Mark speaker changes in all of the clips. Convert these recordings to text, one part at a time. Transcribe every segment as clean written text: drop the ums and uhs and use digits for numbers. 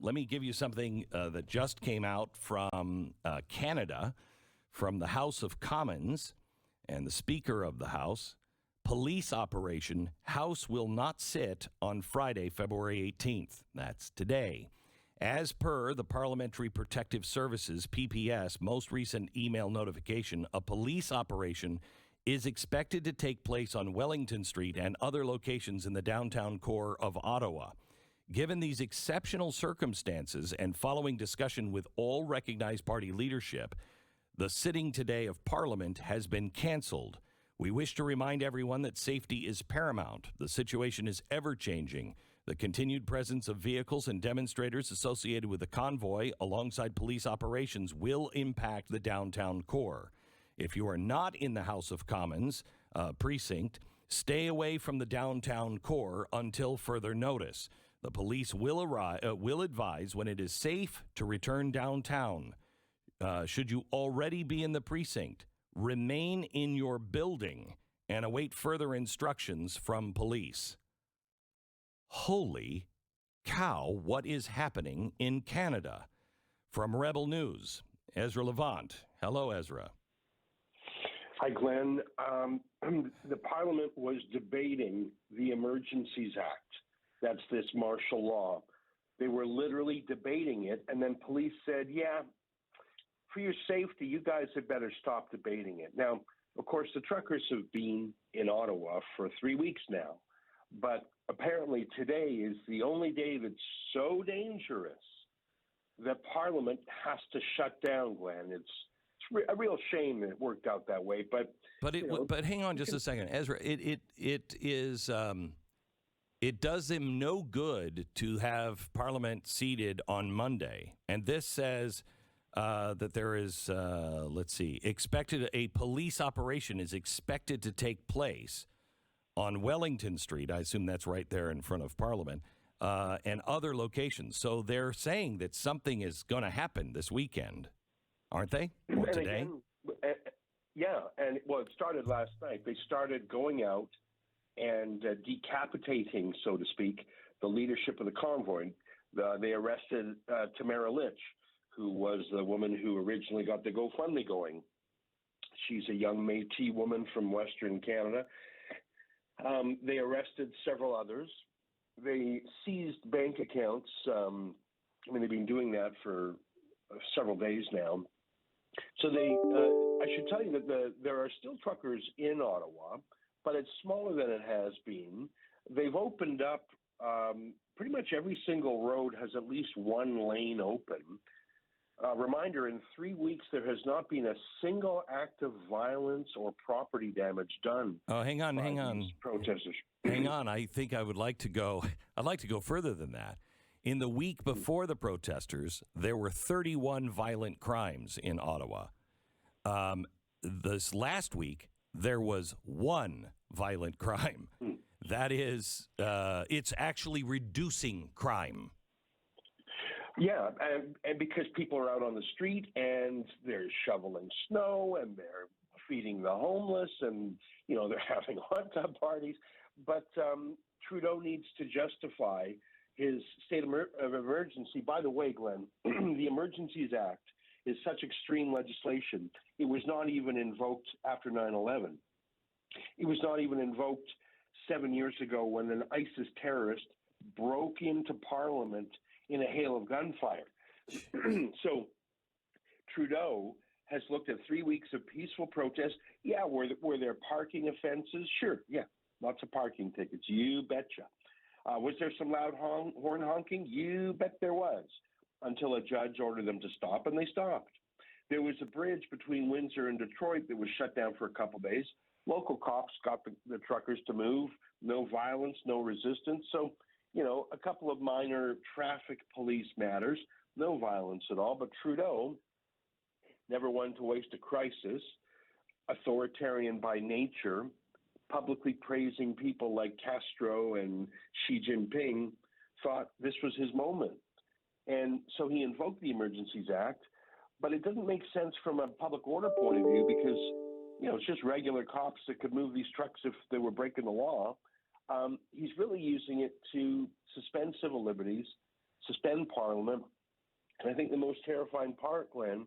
Speaker 1: let me give you something that just came out from Canada, from the House of Commons and the Speaker of the House. Police operation, House will not sit on Friday, February 18th. That's today. As per the Parliamentary Protective Services, PPS, most recent email notification, a police operation is expected to take place on Wellington Street and other locations in the downtown core of Ottawa. Given these exceptional circumstances and following discussion with all recognized party leadership, the sitting today of Parliament has been cancelled. We wish to remind everyone that safety is paramount. The situation is ever-changing. The continued presence of vehicles and demonstrators associated with the convoy alongside police operations will impact the downtown core. If you are not in the House of Commons precinct, stay away from the downtown core until further notice. The police will advise when it is safe to return downtown. Should you already be in the precinct, remain in your building and await further instructions from police. Holy cow, what is happening in Canada? From Rebel News, Ezra Levant. Hello, Ezra.
Speaker 2: Hi, Glenn. The Parliament was debating the Emergencies Act. That's this martial law. They were literally debating it, and then police said, yeah, for your safety, you guys had better stop debating it. Now, of course, the truckers have been in Ottawa for 3 weeks now, but apparently today is the only day that's so dangerous that Parliament has to shut down, Glenn. It's a real shame that it worked out that way. But
Speaker 1: hang on just a second, Ezra. It does them no good to have Parliament seated on Monday, and this says that there is, a police operation is expected to take place on Wellington Street. I assume that's right there in front of Parliament, and other locations. So they're saying that something is going to happen this weekend, aren't they? Or today?
Speaker 2: It started last night. They started going out and decapitating, so to speak, the leadership of the convoy. They arrested Tamara Litch, who was the woman who originally got the GoFundMe going. She's a young Métis woman from Western Canada. They arrested several others. They seized bank accounts. They've been doing that for several days now. So I should tell you that there are still truckers in Ottawa, but it's smaller than it has been. They've opened up pretty much every single road has at least one lane open. Reminder, in 3 weeks, there has not been a single act of violence or property damage done.
Speaker 1: Oh, hang on.
Speaker 2: Protesters.
Speaker 1: Hang on. I think I'd like to go further than that. In the week before the protesters, there were 31 violent crimes in Ottawa. This last week, there was one violent crime. That is, it's actually reducing crime.
Speaker 2: Yeah, and because people are out on the street and they're shoveling snow and they're feeding the homeless and, they're having hot tub parties. But Trudeau needs to justify his state of emergency. By the way, Glenn, the Emergencies Act is such extreme legislation. It was not even invoked after 9/11. It was not even invoked 7 years ago when an ISIS terrorist broke into Parliament in a hail of gunfire. So Trudeau has looked at 3 weeks of peaceful protest. Yeah, were there parking offenses? Sure, yeah, lots of parking tickets. You betcha. Was there some loud horn honking? You bet there was, until a judge ordered them to stop, and they stopped. There was a bridge between Windsor and Detroit that was shut down for a couple days. Local cops got the truckers to move. No violence, no resistance. So, a couple of minor traffic police matters, no violence at all. But Trudeau, never one to waste a crisis, authoritarian by nature, publicly praising people like Castro and Xi Jinping, thought this was his moment. And so he invoked the Emergencies Act, but it doesn't make sense from a public order point of view because, it's just regular cops that could move these trucks if they were breaking the law. He's really using it to suspend civil liberties, suspend Parliament. And I think the most terrifying part, Glenn,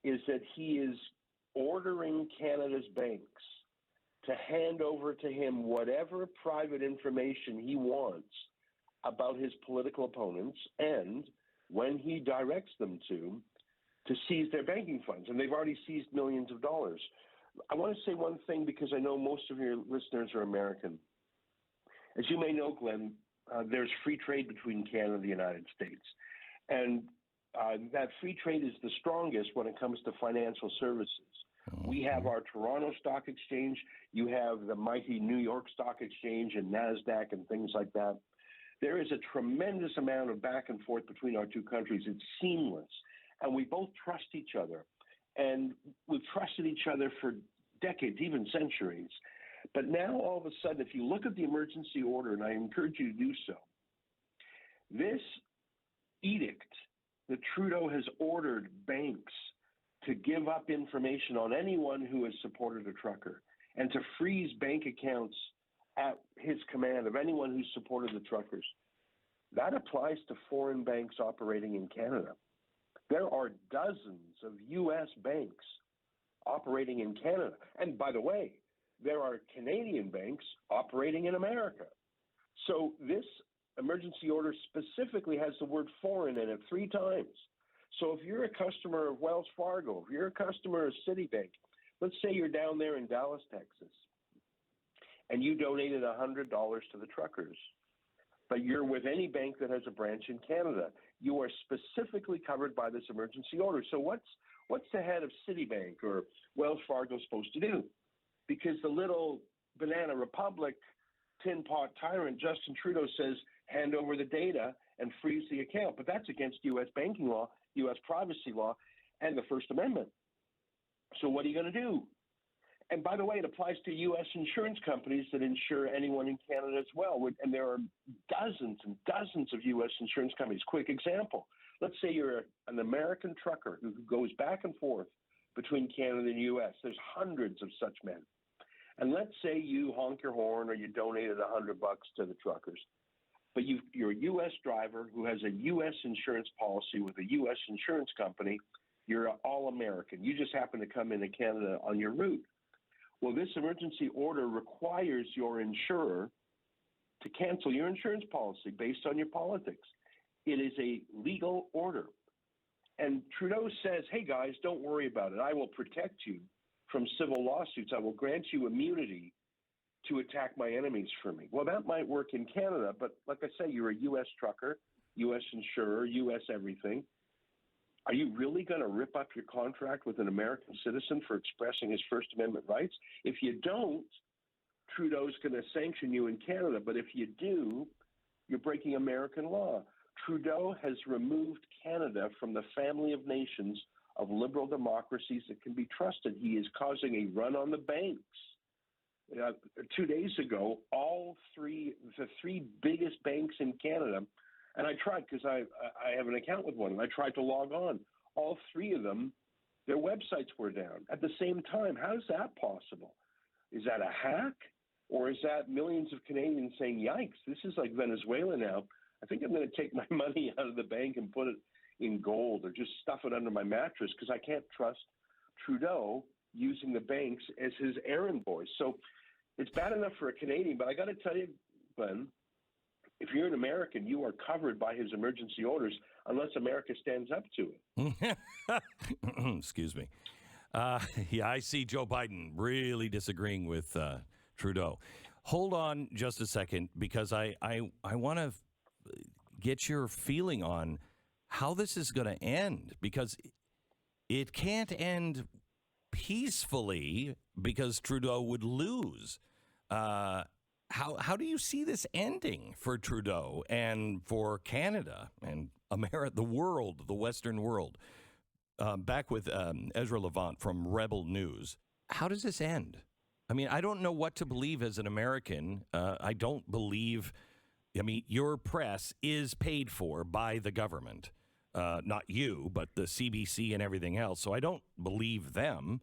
Speaker 2: is that he is ordering Canada's banks to hand over to him whatever private information he wants about his political opponents, and when he directs them to seize their banking funds. And they've already seized millions of dollars. I want to say one thing because I know most of your listeners are American. As you may know, Glenn, there's free trade between Canada and the United States. And that free trade is the strongest when it comes to financial services. We have our Toronto Stock Exchange. You have the mighty New York Stock Exchange and NASDAQ and things like that. There is a tremendous amount of back and forth between our two countries. It's seamless. And we both trust each other. And we've trusted each other for decades, even centuries. But now, all of a sudden, if you look at the emergency order, and I encourage you to do so, this edict that Trudeau has ordered banks to give up information on anyone who has supported a trucker and to freeze bank accounts at his command of anyone who supported the truckers, that applies to foreign banks operating in Canada. There are dozens of U.S. banks operating in Canada. And by the way, there are Canadian banks operating in America. So this emergency order specifically has the word foreign in it 3 times. So if you're a customer of Wells Fargo, if you're a customer of Citibank, let's say you're down there in Dallas, Texas, and you donated $100 to the truckers, but you're with any bank that has a branch in Canada, you are specifically covered by this emergency order. So what's the head of Citibank or Wells Fargo supposed to do? Because the little banana republic tin pot tyrant Justin Trudeau says hand over the data and freeze the account. But that's against U.S. banking law, U.S. privacy law, and the First Amendment. So what are you going to do? And by the way, it applies to U.S. insurance companies that insure anyone in Canada as well. And there are dozens and dozens of U.S. insurance companies. Quick example. Let's say you're an American trucker who goes back and forth between Canada and the U.S. There's hundreds of such men. And let's say you honk your horn or you donated $100 to the truckers. But you're a U.S. driver who has a U.S. insurance policy with a U.S. insurance company. You're all-American. You just happen to come into Canada on your route. Well, this emergency order requires your insurer to cancel your insurance policy based on your politics. It is a legal order. And Trudeau says, hey, guys, don't worry about it. I will protect you from civil lawsuits. I will grant you immunity to attack my enemies for me. Well, that might work in Canada, but like I say, you're a U.S. trucker, U.S. insurer, U.S. everything. Are you really going to rip up your contract with an American citizen for expressing his First Amendment rights? If you don't, Trudeau's going to sanction you in Canada. But if you do, you're breaking American law. Trudeau has removed Canada from the family of nations of liberal democracies that can be trusted. He is causing a run on the banks. 2 days ago, the three biggest banks in Canada, and I tried because I have an account with one, and I tried to log on. All 3 of them, their websites were down at the same time. How is that possible? Is that a hack? Or is that millions of Canadians saying, yikes, this is like Venezuela now. I think I'm going to take my money out of the bank and put it in gold or just stuff it under my mattress because I can't trust Trudeau using the banks as his errand boys. So it's bad enough for a Canadian, but I got to tell you, Glenn, if you're an American, you are covered by his emergency orders unless America stands up to it.
Speaker 1: Excuse me. Yeah, I see Joe Biden really disagreeing with Trudeau. Hold on just a second, because I want to get your feeling on how this is going to end, because it can't end peacefully because Trudeau would lose. How do you see this ending for Trudeau and for Canada and America, the world, the Western world? Back with Ezra Levant from Rebel News. How does this end? I mean, I don't know what to believe as an American. I don't believe, your press is paid for by the government. Not you, but the CBC and everything else. So I don't believe them.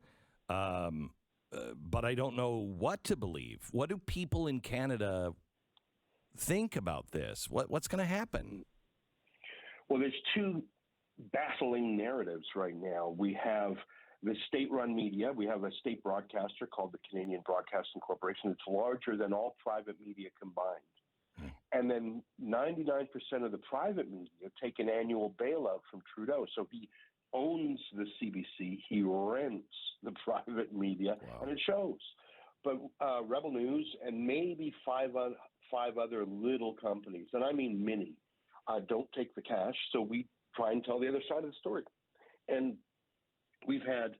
Speaker 1: But I don't know what to believe. What do people in Canada think about this? What's going to happen?
Speaker 2: Well, there's two battling narratives right now. We have the state-run media. We have a state broadcaster called the Canadian Broadcasting Corporation. It's larger than all private media combined. And then 99% of the private media take an annual bailout from Trudeau. So he owns the CBC. He rents the private media, and it shows. But Rebel News and maybe five other little companies, and I mean mini, don't take the cash. So we try and tell the other side of the story. And we've had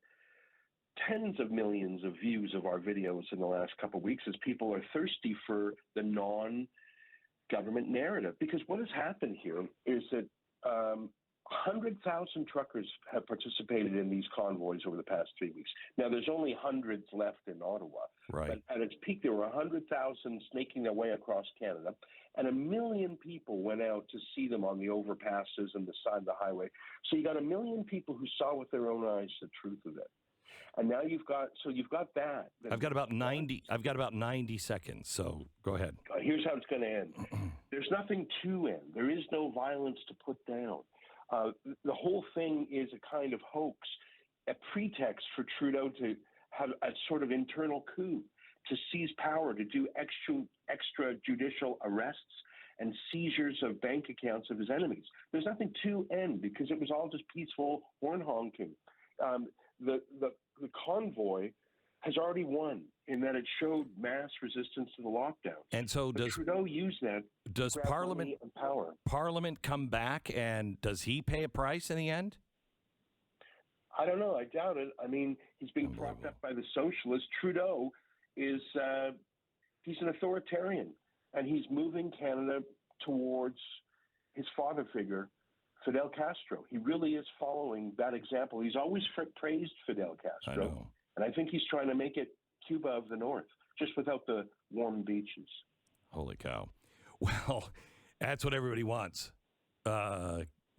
Speaker 2: tens of millions of views of our videos in the last couple of weeks as people are thirsty for the non-government narrative. Because what has happened here is that 100,000 truckers have participated in these convoys over the past 3 weeks. Now, there's only hundreds left in Ottawa.
Speaker 1: Right.
Speaker 2: But at its peak, there were 100,000 snaking their way across Canada, and 1 million people went out to see them on the overpasses and the side of the highway. So you got 1 million people who saw with their own eyes the truth of it. And now you've got that.
Speaker 1: I've got about 90 seconds, so go ahead.
Speaker 2: Here's how it's going to end. There's nothing to end. There is no violence to put down. The whole thing is a kind of hoax, a pretext for Trudeau to have a sort of internal coup, to seize power, to do extrajudicial arrests and seizures of bank accounts of his enemies. There's nothing to end because it was all just peaceful horn honking. The convoy has already won in that it showed mass resistance to the lockdown.
Speaker 1: And so does
Speaker 2: Trudeau use that?
Speaker 1: Does Parliament
Speaker 2: and power?
Speaker 1: Parliament come back, and does he pay a price in the end?
Speaker 2: I don't know. I doubt it. I mean, he's being propped up by the socialists. Trudeau is he's an authoritarian, and he's moving Canada towards his father figure, Fidel Castro. He really is following that example. He's always praised Fidel Castro.
Speaker 1: I know.
Speaker 2: And I think he's trying to make it Cuba of the North, just without the warm beaches.
Speaker 1: Holy cow. Well, that's what everybody wants.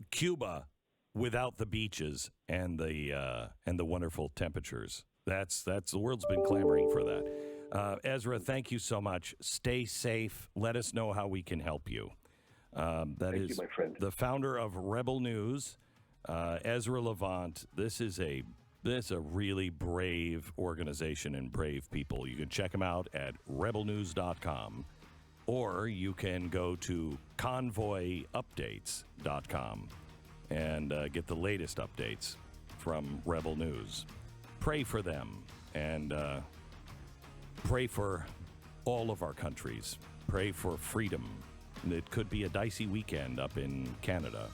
Speaker 1: Cuba without the beaches and the wonderful temperatures. That's the world's been clamoring for that. Ezra, thank you so much. Stay safe. Let us know how we can help you. Thank
Speaker 2: you, my friend.
Speaker 1: The founder of Rebel News, Ezra Levant. This is a really brave organization and brave people. You can check them out at rebelnews.com, or you can go to convoyupdates.com and get the latest updates from Rebel News. Pray for them and pray for all of our countries. Pray for freedom. It could be a dicey weekend up in Canada.